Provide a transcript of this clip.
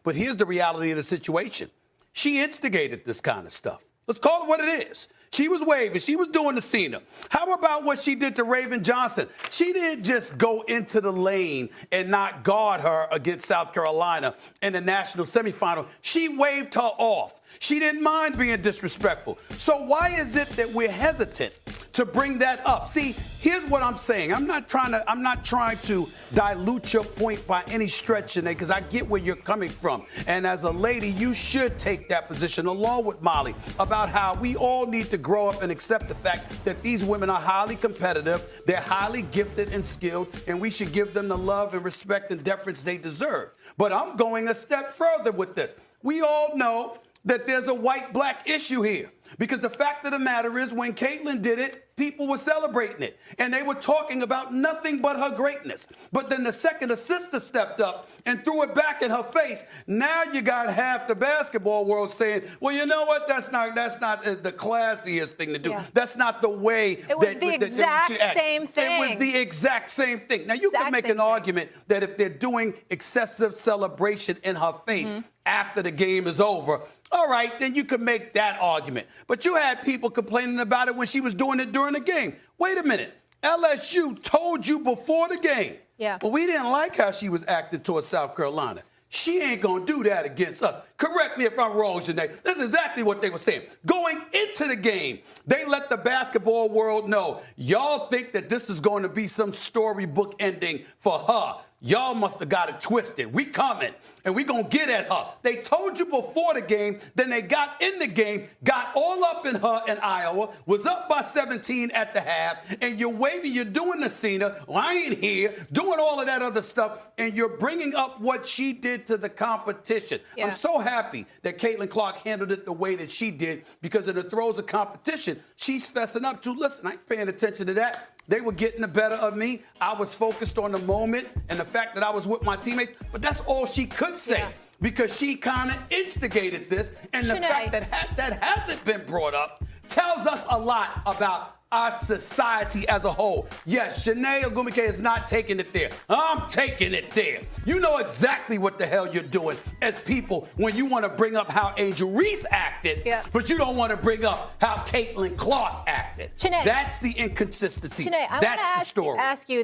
But here's the reality of the situation. She instigated this kind of stuff. Let's call it what it is. She was waving. She was doing the Cena. How about what she did to Raven Johnson? She didn't just go into the lane and not guard her against South Carolina in the national semifinal. She waved her off. She didn't mind being disrespectful. So why is it that we're hesitant to bring that up? See, here's what I'm saying. I'm not trying to dilute your point by any stretch, Janae, because I get where you're coming from. And as a lady, you should take that position along with Molly about how we all need to grow up and accept the fact that these women are highly competitive, they're highly gifted and skilled, and we should give them the love and respect and deference they deserve. But I'm going a step further with this. We all know that there's a white-black issue here. Because the fact of the matter is, when Caitlyn did it, people were celebrating it. And they were talking about nothing but her greatness. But then the second a sister stepped up and threw it back in her face, now you got half the basketball world saying, well, you know what? That's not the classiest thing to do. Yeah. That's not the way. It was the exact same thing. It was the exact same thing. Now, you can make an argument that if they're doing excessive celebration in her face after the game is over, all right, then you could make that argument. But you had people complaining about it when she was doing it during the game. Wait a minute. LSU told you before the game. Yeah. But we didn't like how she was acting towards South Carolina. She ain't going to do that against us. Correct me if I'm wrong, Janae. This is exactly what they were saying. Going into the game, they let the basketball world know, y'all think that this is going to be some storybook ending for her. Y'all must have got it twisted. We coming, and we going to get at her. They told you before the game, then they got in the game, got all up in her in Iowa, was up by 17 at the half, and you're waving, you're doing the Cena, well, I ain't here, doing all of that other stuff, and you're bringing up what she did to the competition. Yeah. I'm so happy that Caitlin Clark handled it the way that she did, because in the throes of competition, she's fessing up to, listen, I ain't paying attention to that. They were getting the better of me. I was focused on the moment and the fact that I was with my teammates. But that's all she could say because she kind of instigated this. And the fact that hasn't been brought up tells us a lot about our society as a whole. Yes, Janae Ogwumike is not taking it there. I'm taking it there. You know exactly what the hell you're doing as people when you want to bring up how Angel Reese acted, but you don't want to bring up how Caitlin Clark acted. Janae, that's the inconsistency. Janae, that's the story. Ask you